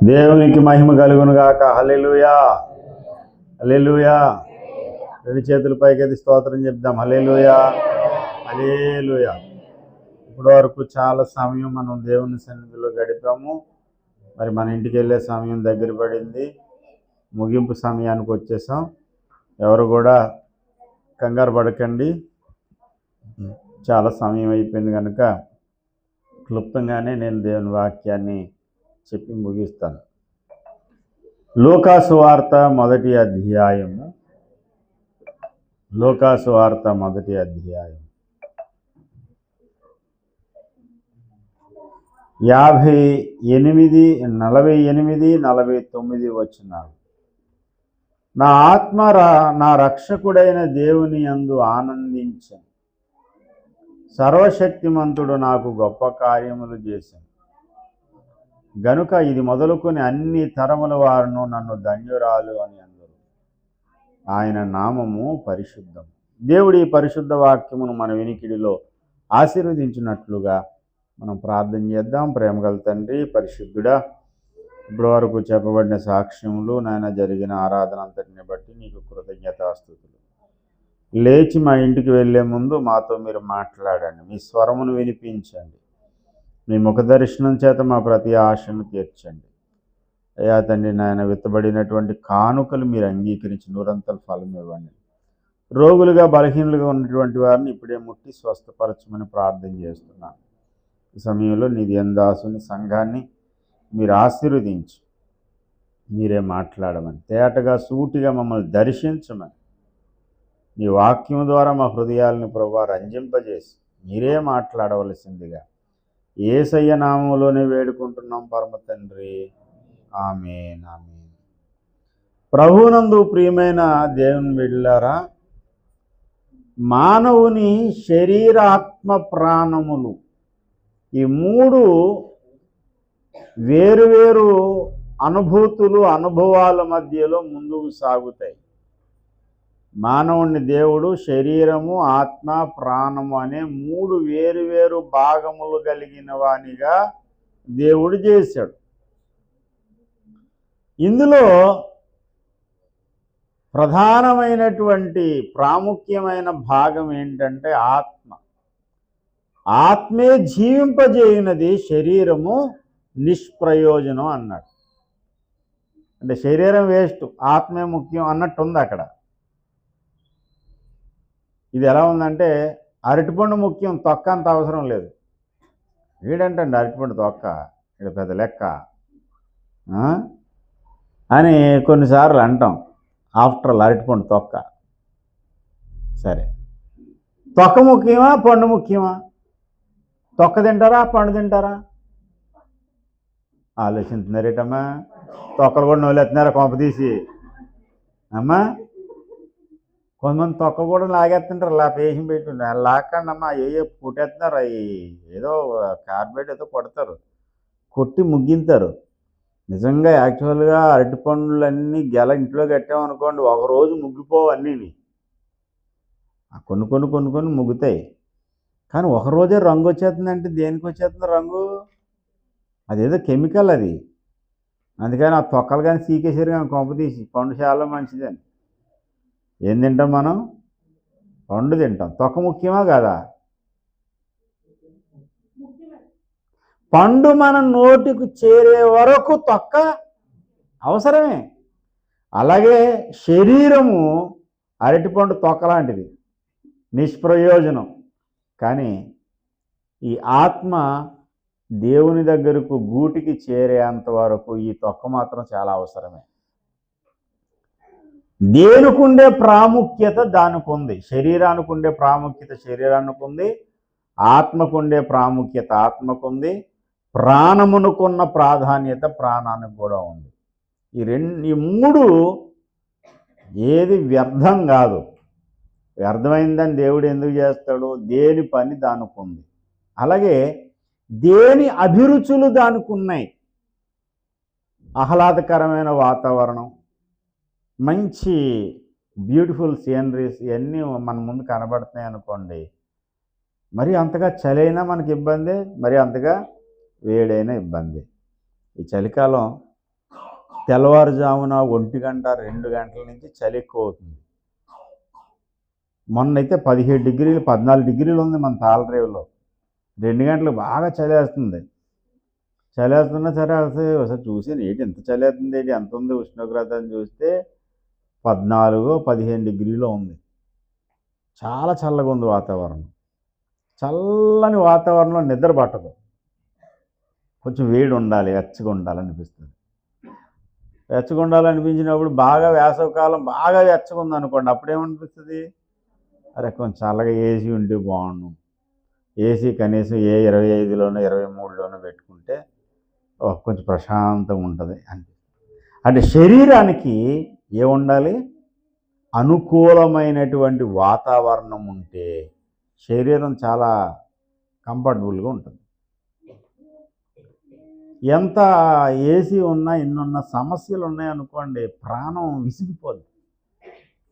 దేవునికి మహిమ కలుగును గాక. హల్లెలూయా, హల్లెలూయా. రెండు చేతుల పైకెత్తి స్తోత్రం చెప్దాం. హల్లెలూయా, హల్లెలూయా. ఇప్పటి వరకు చాలా సమయం మనం దేవుని సన్నిధిలో గడిపాము. మరి మన ఇంటికి వెళ్ళే సమయం దగ్గర పడింది. ముగింపు సమయానికి వచ్చేసాం. ఎవరు కూడా కంగారు పడకండి. చాలా సమయం అయిపోయింది కనుక క్లుప్తంగానే నేను దేవుని వాక్యాన్ని చెప్పి ముగిస్తాను. లూకా సువార్త మొదటి అధ్యాయము. లూకా సువార్త మొదటి అధ్యాయం 48-49 వచనాలు. నా ఆత్మ నా రక్షకుడైన దేవుని యందు ఆనందించాను. సర్వశక్తిమంతుడు నాకు గొప్ప కార్యములు చేశాను గనుక ఇది మొదలుకొని అన్ని తరముల వారును నన్ను ధన్యురాలు అని అందరు. ఆయన నామము పరిశుద్ధం. దేవుడి పరిశుద్ధ వాక్యమును మన వినికిడిలో ఆశీర్వదించినట్లుగా మనం ప్రార్థన చేద్దాం. ప్రేమగల తండ్రి, పరిశుద్ధుడా, ఇప్పటి వరకు చెప్పబడిన సాక్ష్యములు, నాయన జరిగిన ఆరాధన అంతటిని బట్టి నీకు కృతజ్ఞతాస్తుతులు. లేచి మా ఇంటికి వెళ్ళే ముందు మాతో మీరు మాట్లాడండి. మీ స్వరమును వినిపించండి. మీ ముఖ దర్శనం చేత మా ప్రతి ఆశను తీర్చండి. అయ్యా తండ్రి, నాయన విత్తబడినటువంటి కానుకలు మీరు అంగీకరించి నూరంతల ఫలం ఇవ్వండి. రోగులుగా బలహీనులుగా ఉన్నటువంటి వారిని ఇప్పుడే ముట్టి స్వస్థపరచమని ప్రార్థన చేస్తున్నాను. ఈ సమయంలో నీ దాసుని సంఘాన్ని మీరు ఆశీర్వదించి మీరే మాట్లాడమని, తేటగా సూటిగా మమ్మల్ని దర్శించమని, నీ వాక్యం ద్వారా మా హృదయాలను ప్రభువా రంజింపజేసి మీరే మాట్లాడవలసిందిగా యేసయ్య నామములోనే వేడుకుంటున్నాం పరమ తండ్రి. ఆమేన్, ఆమేన్. ప్రభువునందు ప్రియమైన దేవుని బిడ్డలారా, మానవుని శరీరాత్మ ప్రాణములు ఈ మూడు వేరువేరు అనుభూతులు, అనుభవాల మధ్యలో ముందుకు సాగుతాయి. మానవుని దేవుడు శరీరము, ఆత్మ, ప్రాణము అనే మూడు వేరువేరు భాగములు కలిగిన వానిగా దేవుడు చేశాడు. ఇందులో ప్రధానమైనటువంటి ప్రాముఖ్యమైన భాగం ఏంటంటే ఆత్మ. ఆత్మే జీవింపజేయునది, శరీరము నిష్ప్రయోజనం అన్నాడు. అంటే శరీరం వేస్ట్, ఆత్మే ముఖ్యం అన్నట్టు ఉంది అక్కడ. ఇది ఎలా ఉందంటే, అరటిపండు ముఖ్యం, తొక్క అంత అవసరం లేదు. వీడంటండి అరటిపండు తొక్క, ఇక్కడ పెద్ద లెక్క అని కొన్నిసార్లు అంటాం. ఆఫ్టర్ ఆల్ అరటిపండు తొక్క. సరే, తొక్క ముఖ్యమా, పండు ముఖ్యమా? తొక్క తింటారా, పండు తింటారా? ఆలోచించుతున్నారేటమ్మా? తొక్కలు కూడా నోలేస్తున్నారా కొంప తీసి? అమ్మా, కొంతమంది తొక్క కూడా లాగేస్తుంటారు, అలా పేషం పెట్టుంటారు. లాక్కండి అమ్మా, కొట్టేస్తున్నారు. అవి ఏదో కార్బైడ్ ఏదో కొడతారు, కొట్టి ముగ్గింతారు. నిజంగా యాక్చువల్గా అరటి పండ్లన్నీ గెల ఇంట్లో కట్టామనుకోండి, ఒకరోజు ముగ్గిపోవు అన్నీని. కొన్ని కొన్ని కొన్ని కొన్ని ముగ్గుతాయి, కానీ ఒకరోజే రంగు వచ్చేస్తుందంటే దేనికి వచ్చేస్తుంది రంగు? అదేదో కెమికల్ అది. అందుకని ఆ తొక్కలు కానీ సీకేసారు కానీ కొంప తీసి. పండు చాలా మంచిదని. ఏం తింటాం మనం? పండు తింటాం. తొక్క ముఖ్యమా కాదా? పండు మన నోటికి చేరే వరకు తొక్క అవసరమే. అలాగే శరీరము అరటిపండు తొక్క లాంటిది, నిష్ప్రయోజనం. కానీ ఈ ఆత్మ దేవుని దగ్గరకు గూటికి చేరేంత వరకు ఈ తొక్క మాత్రం చాలా అవసరమే. దేనికి ఉండే ప్రాముఖ్యత దానికి ఉంది. శరీరానికి ఉండే ప్రాముఖ్యత శరీరానికి ఉంది, ఆత్మకు ఉండే ప్రాముఖ్యత ఆత్మకు ఉంది, ప్రాణమునుకున్న ప్రాధాన్యత ప్రాణానికి కూడా ఉంది. ఈ మూడు ఏది వ్యర్థం కాదు. వ్యర్థమైందని దేవుడు ఎందుకు చేస్తాడు? దేని పని దానికి ఉంది. అలాగే దేని అభిరుచులు దానికి ఉన్నాయి. ఆహ్లాదకరమైన వాతావరణం, మంచి బ్యూటిఫుల్ సీనరీస్ ఇవన్నీ మన ముందు కనబడుతున్నాయి అనుకోండి, మరి అంతగా చలైనా మనకి ఇబ్బందే, మరి అంతగా వేడైనా ఇబ్బంది. ఈ చలికాలం తెల్లవారుజామున 1 గంట 2 గంటల నుంచి చలి ఎక్కువ అవుతుంది. మొన్నైతే 17 డిగ్రీలు 14 డిగ్రీలు ఉంది మన తాళరేవులో. 2 గంటలకు బాగా చలేస్తుంది. చలేస్తున్నా సరే ఒకసారి చూసాను, ఏంటి ఎంత చలేస్తుంది, ఏంటి ఎంత ఉంది ఉష్ణోగ్రత అని చూస్తే 14-15 డిగ్రీలో ఉంది. చాలా చల్లగా ఉంది వాతావరణం. చల్లని వాతావరణంలో నిద్ర పట్టదు. కొంచెం వేడి ఉండాలి, వెచ్చగా ఉండాలనిపిస్తుంది. వెచ్చగా ఉండాలనిపించినప్పుడు బాగా వేసవికాలం బాగా వెచ్చగా ఉందనుకోండి, అప్పుడేమనిపిస్తుంది, అరే కొంచెం చల్లగా ఏసీ ఉంటే బాగుండు. ఏసీ కనీసం 25లోనో 23లోనో పెట్టుకుంటే కొంచెం ప్రశాంతంగా ఉంటుంది అంటే శరీరానికి ఏముండాలి, అనుకూలమైనటువంటి వాతావరణం ఉంటే శరీరం చాలా కంఫర్టబుల్గా ఉంటుంది. ఎంత ఏసీ ఉన్నా ఎన్నున్నా సమస్యలు ఉన్నాయనుకోండి, ప్రాణం విసిగిపోద్ది.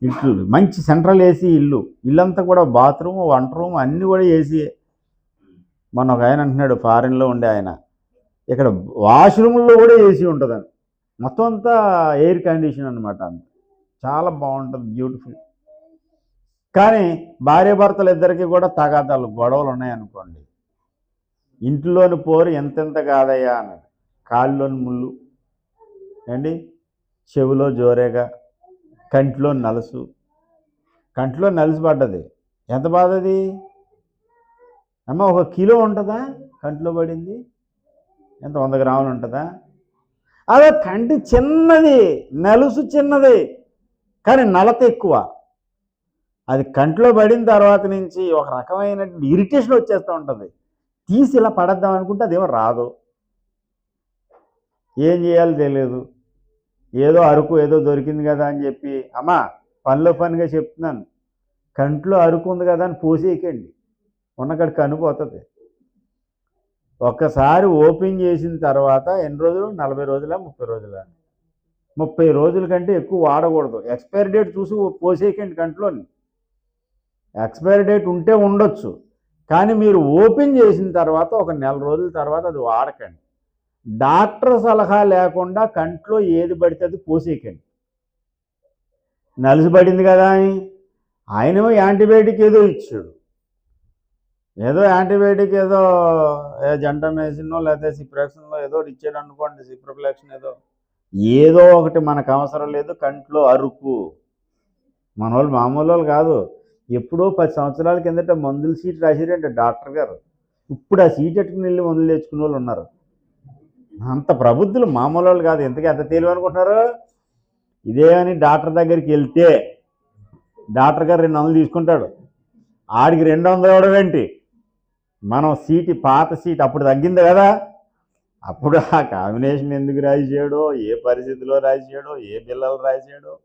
ఇల్లు మంచి సెంట్రల్ ఏసీ ఇల్లంతా కూడా బాత్రూమ్ వంట రూమ్ అన్నీ కూడా ఏసీయే. మొన్న ఒక ఆయన అంటున్నాడు, ఫారిన్లో ఉండే ఆయన, ఇక్కడ వాష్రూమ్లో కూడా ఏసీ ఉంటుందని. మొత్తం అంతా ఎయిర్ కండిషన్ అనమాట. అంత చాలా బాగుంటుంది, బ్యూటిఫుల్. కానీ భార్యాభర్తలు ఇద్దరికి కూడా తగాదాలు గొడవలు ఉన్నాయనుకోండి, ఇంట్లోని పోరు ఎంతెంత కాదయ్యా అన్నది. కాళ్ళలోని ముళ్ళు అండి, చెవిలో జోరేగా, కంట్లో నలుసు. కంట్లో నలుసు పడ్డది, ఎంత బాధది అమ్మ. 1 కిలో ఉంటుందా కంట్లో పడింది, ఎంత 100 గ్రాములు ఉంటుందా? అదే కంటి చిన్నది, నలుసు చిన్నది, కానీ నలత ఎక్కువ. అది కంట్లో పడిన తర్వాత నుంచి ఒక రకమైన ఇరిటేషన్ వచ్చేస్తూ ఉంటుంది. తీసి ఇలా పడద్దాం అనుకుంటే అదేమో రాదు, ఏం చేయాలో తెలియదు. ఏదో అరుకు ఏదో దొరికింది కదా అని చెప్పి, అమ్మా పనిలో పనిగా చెప్తున్నాను, కంట్లో అరుకు ఉంది కదా అని పోసేయకండి, ఉన్నకాడికి కనిపోతుంది. ఒక్కసారి ఓపెన్ చేసిన తర్వాత ఎన్ని రోజులు, 40 రోజులా 30 రోజులా? 30 రోజుల కంటే ఎక్కువ వాడకూడదు. ఎక్స్పైరీ డేట్ చూసి పోసేయకండి కంట్లోని. ఎక్స్పైరీ డేట్ ఉంటే ఉండొచ్చు, కానీ మీరు ఓపెన్ చేసిన తర్వాత ఒక నెల రోజుల తర్వాత అది వాడకండి. డాక్టర్ సలహా లేకుండా కంట్లో ఏది పడితే అది పోసేయకండి. నలుసుపడింది కదా అని ఆయనేమో యాంటీబయాటిక్ ఏదో ఇచ్చాడు, ఏదో యాంటీబయాటిక్ ఏదో జంటమేసినో లేకపోతే సిప్రాక్సిన్లో ఏదో ఇచ్చాడు అనుకోండి, సిప్రోఫ్లాక్సిన్ ఏదో ఒకటి మనకు అవసరం లేదు. కంట్లో అరుకు, మన వాళ్ళు మామూలు వాళ్ళు కాదు. ఎప్పుడో 10 సంవత్సరాల కిందట మందుల సీట్ రాసిరంటే డాక్టర్ గారు, ఇప్పుడు ఆ సీట్ ఎట్టుకుని వెళ్ళి మందులు తెచ్చుకునే వాళ్ళు ఉన్నారు. అంత ప్రబుద్ధులు మామూలు వాళ్ళు కాదు. ఎంతకీ ఎంత తెలివి అనుకుంటున్నారు? ఇదే అని డాక్టర్ దగ్గరికి వెళ్తే డాక్టర్ గారు 200 తీసుకుంటాడు, ఆడికి 200 ఇవ్వడం ఏంటి? మనం సీటు పాత సీట్ అప్పుడు తగ్గింది కదా, అప్పుడు ఆ కాంబినేషన్ ఎందుకు రాసేయడో, ఏ పరిస్థితిలో రాసేయడో, ఏ పిల్లలు రాసాడో.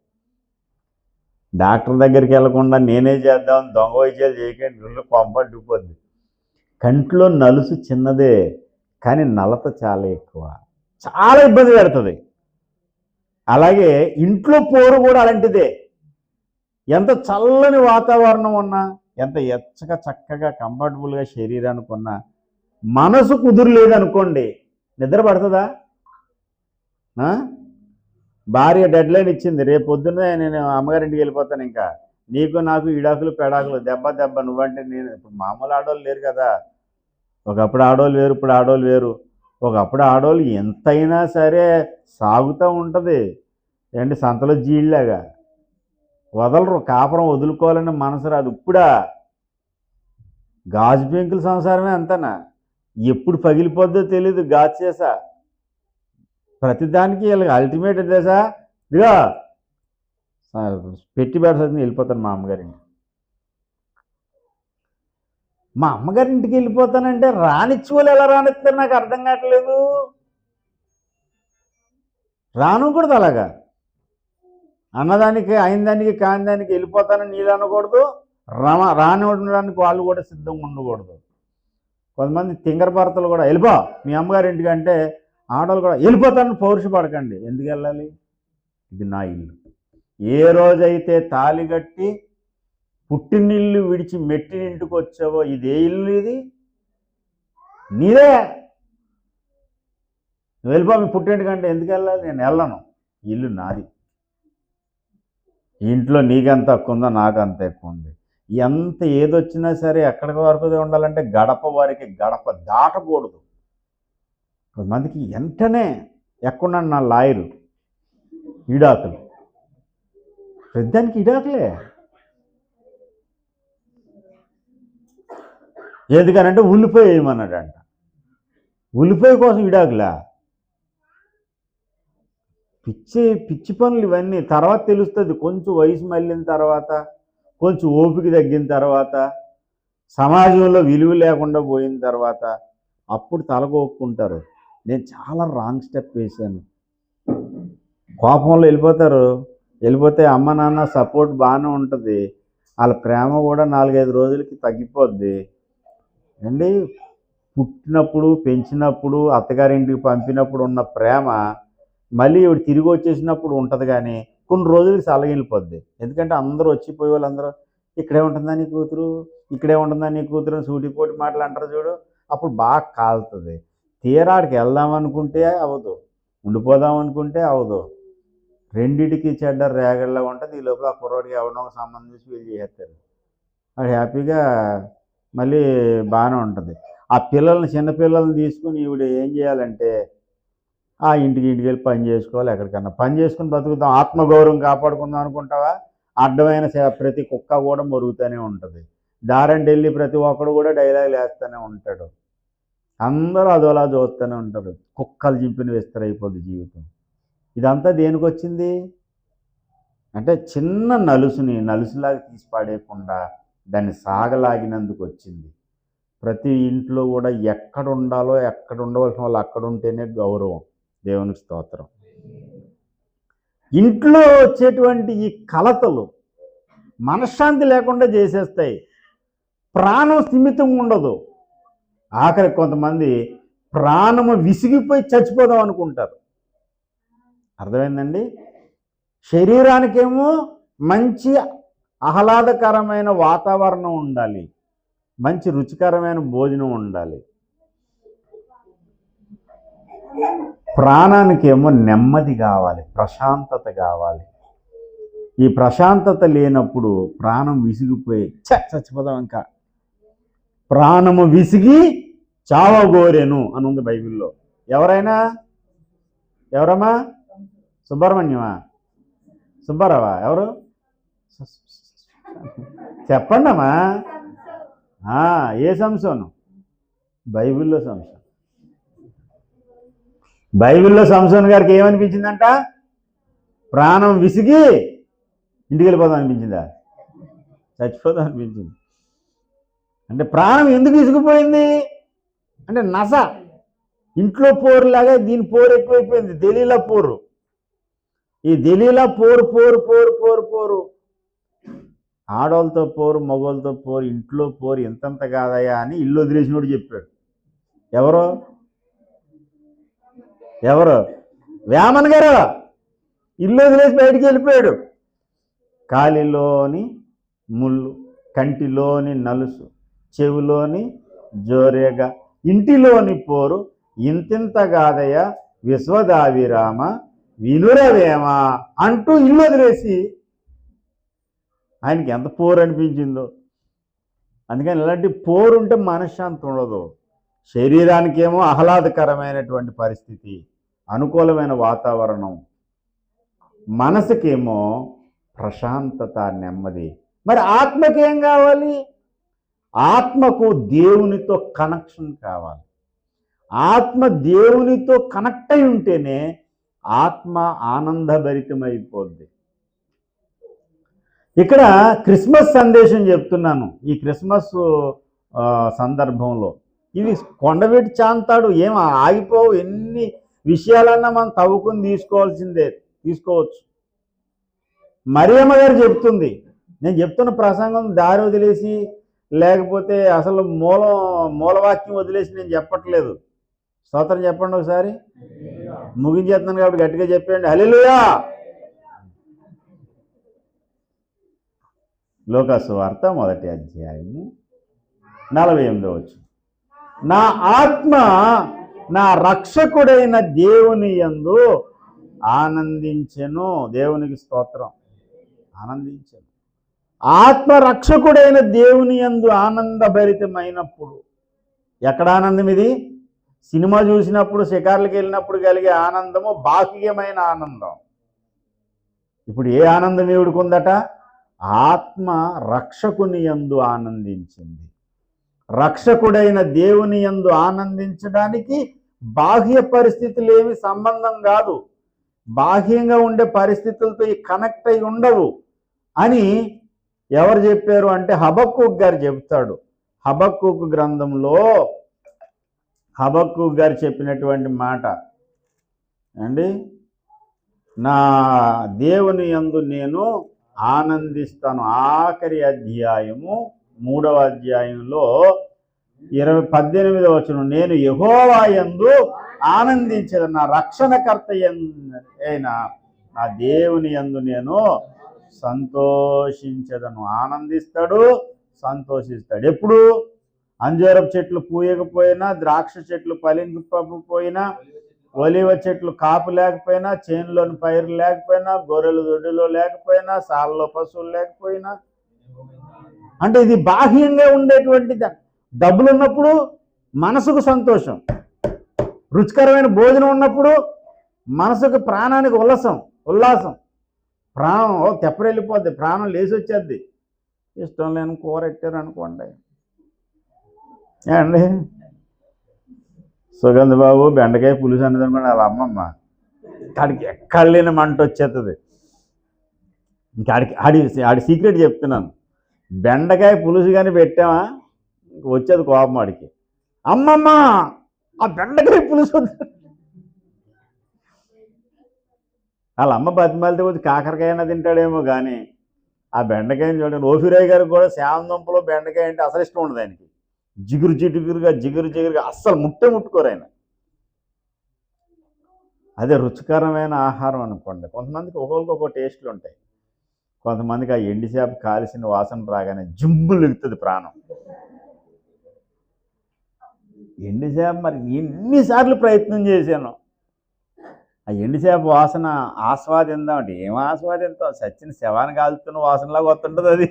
డాక్టర్ దగ్గరికి వెళ్లకుండా నేనే చేద్దాం దొంగ వైద్యాలు చేయకండి, పంపడ్డిపోద్ది. కంట్లో నలుసు చిన్నదే, కానీ నలత చాలా ఎక్కువ, చాలా ఇబ్బంది పెడుతుంది. అలాగే ఇంట్లో పోరు కూడా అలాంటిదే. ఎంత చల్లని వాతావరణం ఉన్నా, ఎంత చక్కగా కంఫర్టబుల్గా శరీరానికి ఉన్నా, మనసు కుదురులేదనుకోండి, నిద్ర పడుతుందా? భార్య డెడ్లైన్ ఇచ్చింది, రేపు పొద్దున్నే నేను అమ్మగారింటికి వెళ్ళిపోతాను, ఇంకా నీకు నాకు ఇడాకులు పెడాకులు, దెబ్బ నువ్వంటే నేను. ఇప్పుడు మామూలు ఆడవాళ్ళు లేరు కదా, ఒకప్పుడు ఆడవాళ్ళు వేరు, ఇప్పుడు ఆడవాళ్ళు వేరు. ఒకప్పుడు ఆడవాళ్ళు ఎంతైనా సరే సాగుతూ ఉంటుంది ఏంటి, సంతలో జీళ్ళలాగా వదలరు. కాపురం వదులుకోవాలని మనసు రాదు. ఇప్పుడా గాజు పెంకుల సంసారమే అంతనా, ఎప్పుడు పగిలిపోద్దో తెలీదు. గాజు చేసా ప్రతిదానికి వీళ్ళకి అల్టిమేట్ దేశా, ఇదిగా పెట్టి పెడసని వెళ్ళిపోతాను మా అమ్మగారింటి. మా అమ్మగారింటికి వెళ్ళిపోతానంటే రానిచ్చి వాళ్ళు ఎలా రానిస్తారు నాకు అర్థం కావట్లేదు. రానుకూడదు అలాగా, అన్నదానికి అయిన దానికి కాని దానికి వెళ్ళిపోతానని నీళ్ళు అనకూడదు, రాని ఉండడానికి వాళ్ళు కూడా సిద్ధంగా ఉండకూడదు. కొంతమంది తింగర భర్తలు కూడా వెళ్ళిపో మీ అమ్మగారింటికి అంటే, ఆడవాళ్ళు కూడా వెళ్ళిపోతానని పౌరుషపడకండి. ఎందుకు వెళ్ళాలి? ఇది నా ఇల్లు. ఏ రోజైతే తాళి కట్టి పుట్టినిల్లు విడిచి మెట్టినింటికి వచ్చావో, ఇదే ఇల్లు, ఇది నీదే. నువ్వు వెళ్ళిపో మీ పుట్టింటికంటే. ఎందుకు వెళ్ళాలి? నేను వెళ్ళను. ఇల్లు నాది, ఇంట్లో నీకెంత ఎక్కువ ఉందో నాకు అంత ఎక్కువ ఉంది. ఎంత ఏదొచ్చినా సరే ఎక్కడికి వరకు ఉండాలంటే గడప వారికి గడప దాటకూడదు. కొంతమందికి వెంటనే ఎక్కడున్నాడు నా లాయరు, ఈడాకులు, పెద్దానికి ఈడాకులే. ఎందుకనంటే ఉల్లిపాయ వేయమన్నాడంట. ఉల్లిపాయ కోసం ఈడాకులా? పిచ్చి పనులు ఇవన్నీ. తర్వాత తెలుస్తుంది, కొంచెం వయసు మళ్ళిన తర్వాత, కొంచెం ఓపిక తగ్గిన తర్వాత, సమాజంలో విలువ లేకుండా పోయిన తర్వాత అప్పుడు తలగొక్కుంటారు. నేను చాలా రాంగ్ స్టెప్ వేశాను. కోపంలో వెళ్ళిపోతారు. వెళ్ళిపోతే అమ్మ నాన్న సపోర్ట్ బాగానే ఉంటుంది, వాళ్ళ ప్రేమ కూడా 4-5 రోజులకి తగ్గిపోద్ది అండి. పుట్టినప్పుడు, పెంచినప్పుడు, అత్తగారింటికి పంపినప్పుడు ఉన్న ప్రేమ మళ్ళీ ఇవి తిరిగి వచ్చేసినప్పుడు ఉంటుంది, కానీ కొన్ని రోజులకి సలగిలిపోద్ది. ఎందుకంటే అందరూ వచ్చిపోయే వాళ్ళందరూ ఇక్కడే ఉంటుందా నీ కూతురు, ఇక్కడే ఉంటుందా నీ కూతురు సూటిపోటి మాటలు అంటారు చూడు, అప్పుడు బాగా కాలుతుంది. తీరాడికి వెళ్దామనుకుంటే అవ్వదు, ఉండిపోదాం అనుకుంటే అవ్వదు. రెండిటికి చెడ్డ రేగల్లో ఉంటుంది. ఈ లోపల ఆ కుర్రోడికి ఎవరినో సంబంధం చూసి వీళ్ళు చేసేస్తారు. అది హ్యాపీగా మళ్ళీ బాగానే ఉంటుంది. ఆ పిల్లల్ని, చిన్నపిల్లల్ని తీసుకుని ఈవిడ ఏం చేయాలంటే ఆ ఇంటికి వెళ్ళి పని చేసుకోవాలి, ఎక్కడికన్నా పని చేసుకుని బతుకుతాం, ఆత్మగౌరవం కాపాడుకుందాం అనుకుంటావా? అడ్డమైన ప్రతి కుక్క కూడా మొరుగుతూనే ఉంటుంది. దారంటే వెళ్ళి ప్రతి ఒక్కడు కూడా డైలాగులు వేస్తూనే ఉంటాడు. అందరూ అదోలా చూస్తూనే ఉంటారు. కుక్కలు చింపిన విస్తరైపోద్ది జీవితం. ఇదంతా దేనికి వచ్చింది అంటే చిన్న నలుసుని నలుసులాగా తీసి పాడేయకుండా దాన్ని సాగలాగినందుకు వచ్చింది. ప్రతి ఇంట్లో కూడా ఎక్కడ ఉండాలో, ఎక్కడ ఉండవలసిన వాళ్ళు అక్కడ ఉంటేనే గౌరవం. దేవునికి స్తోత్రం. ఇంట్లో వచ్చేటువంటి ఈ కలతలు మనశ్శాంతి లేకుండా చేసేస్తాయి. ప్రాణం స్థిమితంగా ఉండదు. ఆఖరి కొంతమంది ప్రాణము విసిగిపోయి చచ్చిపోదాం అనుకుంటారు. అర్థమైందండి? శరీరానికేమో మంచి ఆహ్లాదకరమైన వాతావరణం ఉండాలి, మంచి రుచికరమైన భోజనం ఉండాలి. ప్రాణానికేమో నెమ్మది కావాలి, ప్రశాంతత కావాలి. ఈ ప్రశాంతత లేనప్పుడు ప్రాణం విసిగిపోయి చచ్చిపోదాం, ఇంకా ప్రాణము విసిగి చావగోరెను అని ఉంది బైబిల్లో. ఎవరమ్మా? సుబ్రహ్మణ్యమా? సుబ్బారావా? ఎవరు చెప్పండి అమ్మా. ఏ సంసోను? బైబిల్లో సంసోను. బైబిల్లో సంసోన్ గారికి ఏమనిపించిందంట? ప్రాణం విసిగి ఇంటికి వెళ్ళిపోదాం అనిపించిందా? చచ్చిపోదాం అనిపించింది. అంటే ప్రాణం ఎందుకు విసిగిపోయింది అంటే నస. ఇంట్లో పోరులాగా దీని పోరు ఎక్కువైపోయింది. దెలీలా పోరు. ఈ దెలీలా పోరు పోరు పోరు పోరు పోరు ఆడవాళ్ళతో పోరు, మగవాళ్ళతో పోరు, ఇంట్లో పోరు ఎంతంత కాదయా అని ఇల్లు వదిలేసినోడు చెప్పాడు. ఎవరు? వేమన్ గారు ఇల్లు వదిలేసి బయటికి వెళ్ళిపోయాడు. కాలిలోని ముళ్ళు, కంటిలోని నలుసు, చెవిలోని జోరేగా, ఇంటిలోని పోరు ఇంతింత కాదయ విశ్వదావిరామ వినురవేమ అంటూ ఇల్లు వదిలేసి ఆయనకి ఎంత పోరు అనిపించిందో. అందుకని ఇలాంటి పోరు ఉంటే మనశ్శాంతి ఉండదు. శరీరానికేమో ఆహ్లాదకరమైనటువంటి పరిస్థితి, అనుకూలమైన వాతావరణం, మనసుకేమో ప్రశాంతత, నెమ్మది. మరి ఆత్మకేం కావాలి? ఆత్మకు దేవునితో కనెక్షన్ కావాలి. ఆత్మ దేవునితో కనెక్ట్ అయి ఉంటేనే ఆత్మ ఆనందభరితమైపోద్ది. ఇక్కడ క్రిస్మస్ సందేశం చెప్తున్నాను. ఈ క్రిస్మస్ సందర్భంలో ఇవి కొండవీటి చాంతాడు ఏం ఆగిపోవు. ఎన్ని విషయాలన్నా మనం తవ్వుకుని తీసుకోవచ్చు. మరియమ్మ గారు చెప్తుంది. నేను చెప్తున్న ప్రసంగం దారి వదిలేసి, లేకపోతే అసలు మూలవాక్యం వదిలేసి నేను చెప్పట్లేదు. స్తోత్రం చెప్పండి ఒకసారి. ముగించేస్తున్నాను కాబట్టి గట్టిగా చెప్పండి హల్లెలూయా. లూకాసు వార్త 1వ అధ్యాయము 48వ వచనం. నా ఆత్మ నా రక్షకుడైన దేవుని యందు ఆనందించెను. దేవునికి స్తోత్రం. ఆనందించెను. ఆత్మరక్షకుడైన దేవుని యందు ఆనందభరితమైనప్పుడు. ఎక్కడ ఆనందం ఇది? సినిమా చూసినప్పుడు, షికార్లకు వెళ్ళినప్పుడు కలిగే ఆనందము బాహ్యమైన ఆనందం. ఇప్పుడు ఏ ఆనందం ఏడుకుందట? ఆత్మ రక్షకుని యందు ఆనందించింది. రక్షకుడైన దేవుని యందు ఆనందించడానికి బాహ్య పరిస్థితులు ఏమి సంబంధం కాదు. బాహ్యంగా ఉండే పరిస్థితులతో కనెక్ట్ అయి ఉండవు అని ఎవరు చెప్పారు అంటే హబక్కూకు గారు చెప్తాడు. హబక్కూకు గ్రంథంలో హబక్కూకు గారు చెప్పినటువంటి మాట అండి, నా దేవుని యందు నేను ఆనందిస్తాను. ఆఖరి అధ్యాయము 3వ అధ్యాయంలో 18వ వచనం, నేను యెహోవా యందు ఆనందించేదను, నా రక్షణకర్త అయిన నా దేవుని యందు నేను సంతోషించదను. ఆనందిస్తాడు, సంతోషిస్తాడు. ఎప్పుడు? అంజూరపు చెట్లు పూయకపోయినా, ద్రాక్ష చెట్లు ఫలించకపోయినా, ఒలివ చెట్లు కాపు లేకపోయినా, చేనులోని పైరు లేకపోయినా, గొర్రెలు దొడ్డిలో లేకపోయినా, సాలలో పశువులు లేకపోయినా, అంటే ఇది బాహ్యంగా ఉండేటువంటి డబ్బులు ఉన్నప్పుడు మనసుకు సంతోషం, రుచికరమైన భోజనం ఉన్నప్పుడు మనసుకు ప్రాణానికి ఉల్లాసం, ప్రాణం తెప్పరెళ్ళిపోద్ది, ప్రాణం లేచి వచ్చేద్ది. ఇష్టం లేని కూర ఎట్టారు అనుకోండి అండి, సుగంధ బాబు బెండకాయ పులుసు అన్నది అనుకోండి, వాళ్ళ అమ్మమ్మ కాడికి ఎక్కడ లేని మంట వచ్చేస్తుంది. ఆడి సీక్రెట్ చెప్తున్నాను, బెండకాయ పులుసు కానీ పెట్టామా వచ్చేది కోపం ఆడికి. అమ్మమ్మ ఆ బెండకాయ పులుసు వాళ్ళ అమ్మ బతిమాలితే వచ్చి కాకరకాయన తింటాడేమో కానీ ఆ బెండకాయని చూడండి. ఓఫిరాయ్ గారికి కూడా శామందుంపలో బెండకాయ అంటే అసలు ఇష్టం ఉండదు ఆయనకి. జిగురుగా అస్సలు ముట్టుకోరు ఆయన. అదే రుచికరమైన ఆహారం అనుకోండి. కొంతమందికి ఒక్కొక్క టేస్ట్లు ఉంటాయి. కొంతమందికి ఆ ఎండి చేప కాల్చిన వాసన రాగానే జింబులు ఎగుతుంది ప్రాణం. ఎండి చేప మరి ఎన్నిసార్లు ప్రయత్నం చేశాను ఆ ఎండి చేప వాసన ఆస్వాదిందాం అంటే ఏం ఆస్వాదింతాం, సచ్చిన శవాన్ని కాలుతున్న వాసనలాగా వస్తుంటుంది అది.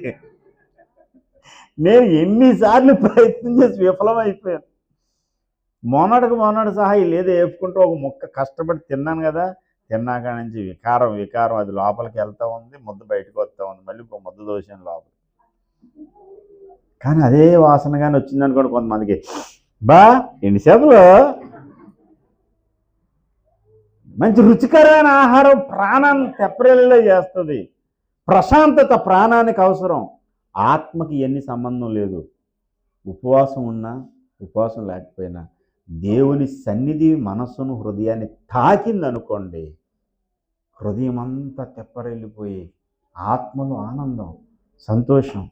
నేను ఎన్నిసార్లు ప్రయత్నం చేసి విఫలమైపోయాను. మొన్నటికి సహా లేదో వేపుకుంటూ ఒక ముక్క కష్టపడి తిన్నాను కదా, తిన్నాక నుంచి వికారం అది లోపలికి వెళ్తూ ఉంది, ముద్ద బయటకు వస్తూ ఉంది, మళ్ళీ ఇంకో ముద్ద దోశాను లోపల. కానీ అదే వాసన కానీ వచ్చిందనుకోండి కొంతమందికి, బా ఎండిసేపులో మంచి రుచికరమైన ఆహారం ప్రాణాన్ని తెప్పరిల్లా చేస్తుంది. ప్రశాంతత ప్రాణానికి అవసరం. ఆత్మకి ఎన్ని సంబంధం లేదు. ఉపవాసం ఉన్నా ఉపవాసం లేకపోయినా దేవుని సన్నిధి మనస్సును హృదయాన్ని తాకిందనుకోండి, హృదయం అంతా తెప్పరెళ్ళిపోయి ఆత్మలో ఆనందం, సంతోషం.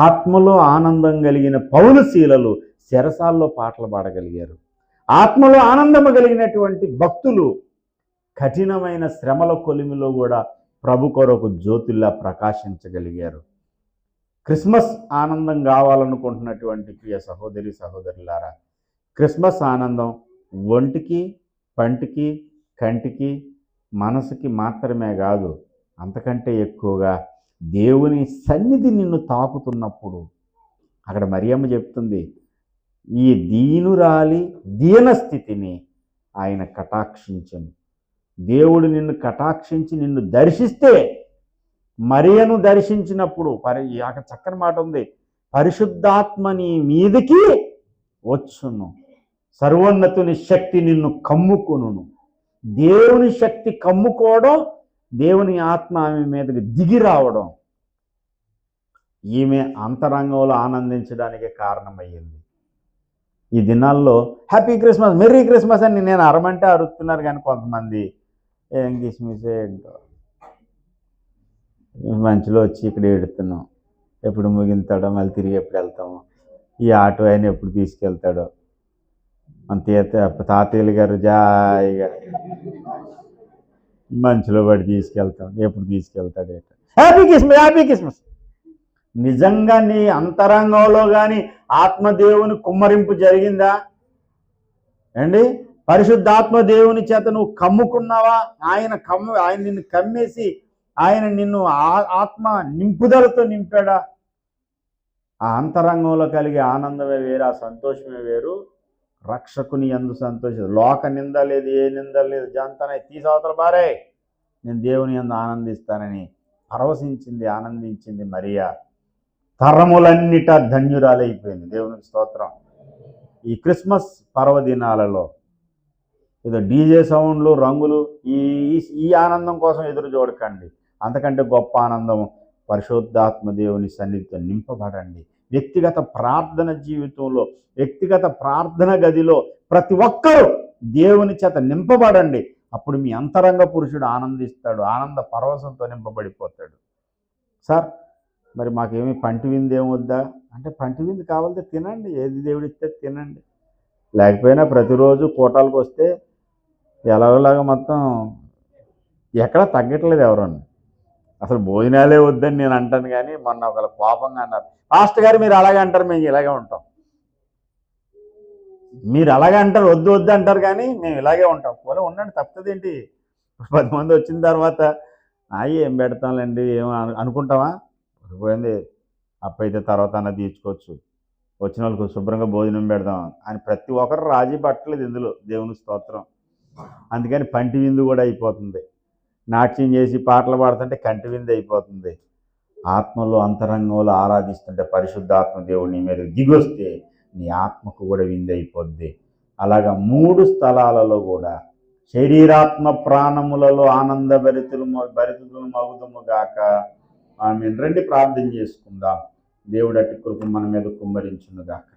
ఆత్మలో ఆనందం కలిగిన పౌలు శీలలు చెరసాల్లో పాటలు పాడగలిగారు. ఆత్మలో ఆనందము కలిగినటువంటి భక్తులు కఠినమైన శ్రమల కొలిమిలో కూడా ప్రభు కొరకు జ్యోతుల్లా ప్రకాశించగలిగారు. క్రిస్మస్ ఆనందం కావాలనుకుంటున్నటువంటి ప్రియ సహోదరి సహోదరులారా, క్రిస్మస్ ఆనందం ఒంటికి, పంటికి, కంటికి, మనసుకి మాత్రమే కాదు, అంతకంటే ఎక్కువగా దేవుని సన్నిధి నిన్ను తాకుతున్నప్పుడు. అక్కడ మరియమ్మ చెప్తుంది, ఈ దీనురాలి దీనస్థితిని ఆయన కటాక్షించను. దేవుడు నిన్ను కటాక్షించి నిన్ను దర్శిస్తే, మరియను దర్శించినప్పుడు అక్కడ చక్కని మాట ఉంది, పరిశుద్ధాత్మ నీ మీదకి వచ్చును, సర్వోన్నతుని శక్తి నిన్ను కమ్ముకొనును. దేవుని శక్తి కమ్ముకోవడం, దేవుని ఆత్మ ఆమె మీదకి దిగి రావడం ఈమె అంతరంగంలో ఆనందించడానికి కారణమయ్యింది. ఈ దినాల్లో హ్యాపీ క్రిస్మస్, మెర్రీ క్రిస్మస్ అని నేను అరమంటే అరుస్తున్నారు, కానీ కొంతమంది ఏం కిస్మిసే ఏంటో మంచిలో వచ్చి ఇక్కడ ఏడుతున్నాం, ఎప్పుడు ముగింతాడో, మళ్ళీ తిరిగి ఎప్పుడు వెళ్తామో, ఈ ఆటో ఆయన ఎప్పుడు తీసుకెళ్తాడో, మన తాతయ్యలు గారు జాయిగా మంచులో పడి తీసుకెళ్తాం, ఎప్పుడు తీసుకెళ్తాడు. Happy Christmas, happy Christmas. నిజంగా నీ అంతరంగంలో కానీ ఆత్మదేవుని కుమ్మరింపు జరిగిందా అండి? పరిశుద్ధాత్మ దేవుని చేత నువ్వు కమ్ముకున్నావా? ఆయన నిన్ను కమ్మేసి ఆయన నిన్ను ఆత్మ నింపుదలతో నింపాడా? ఆ అంతరంగంలో కలిగే ఆనందమే వేరు, ఆ సంతోషమే వేరు. రక్షకుని యందు సంతోషం. లోక నింద లేదు, ఏ నింద లేదు, జంతనే తీసవతల బారే, నేను దేవుని యందు ఆనందిస్తానని పరవశించింది, ఆనందించింది మరియా. తరములన్నిటా ధన్యురాలైపోయింది. దేవునికి స్తోత్రం. ఈ క్రిస్మస్ పర్వదినాలలో ఏదో డీజే సౌండ్లు, రంగులు, ఈ ఈ ఆనందం కోసం ఎదురు చూడకండి. అంతకంటే గొప్ప ఆనందం పరిశుద్ధాత్మ దేవుని సన్నిధితో నింపబడండి. వ్యక్తిగత ప్రార్థన జీవితంలో, వ్యక్తిగత ప్రార్థన గదిలో ప్రతి ఒక్కరూ దేవుని చేత నింపబడండి. అప్పుడు మీ అంతరంగ పురుషుడు ఆనందిస్తాడు, ఆనంద పరవశంతో నింపబడిపోతాడు. సార్ మరి మాకేమీ పంటి విందు ఏమొద్దా అంటే, పంటి విందు కావాలంటే తినండి, ఏది దేవుడిస్తే తినండి. లేకపోయినా ప్రతిరోజు కూటాలకు వస్తే ఎలాగోలాగా మొత్తం ఎక్కడా తగ్గట్లేదు ఎవరన్నా. అసలు భోజనాలే వద్దని నేను అంటాను, కానీ మొన్న ఒకళ్ళ కోపంగా అన్నారు, పాస్టర్ గారు మీరు అలాగే అంటారు, మేము ఇలాగే ఉంటాం. మీరు అలాగే అంటారు, వద్దు వద్దు అంటారు, కానీ మేము ఇలాగే ఉంటాం. పోలే ఉండండి, తప్పుతుంది ఏంటి? 10 మంది వచ్చిన తర్వాత ఏం పెడతాంలేండి ఏమో అనుకుంటామా? పోయింది, అప్పైతే తర్వాత అన్న తీర్చుకోవచ్చు, వచ్చిన వాళ్ళకు శుభ్రంగా భోజనం పెడదాం అని ప్రతి ఒక్కరు రాజీ పట్టలేదు ఇందులో. దేవుని స్తోత్రం. అందుకని పంటి విందు కూడా అయిపోతుంది. నాట్యం చేసి పాటలు పాడుతుంటే కంటి విందు అయిపోతుంది. ఆత్మలో అంతరంగంలో ఆరాధిస్తుంటే పరిశుద్ధాత్మ దేవుడు నీ మీద దిగొస్తే నీ ఆత్మకు కూడా విందు అయిపోద్ది. అలాగా 3 స్థలాలలో కూడా శరీరాత్మ ప్రాణములలో ఆనంద భరితులు మగుదుము గాక. ఆమేన్. రండి ప్రార్థన చేసుకుందాం. దేవుడు అట్టి కృప మన మీద కుమ్మరించును గాక.